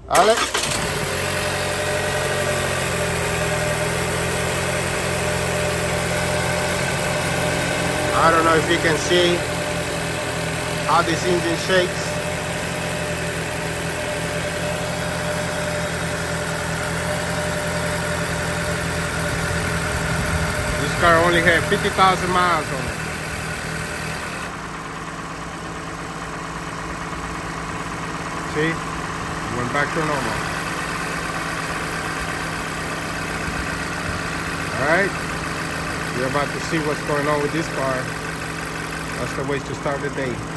Dale. I don't know if you can see how this engine shakes. This car only had 50,000 miles on it. See? Went back to normal. Alright? You're about to see what's going on with this car. That's the way to start the day.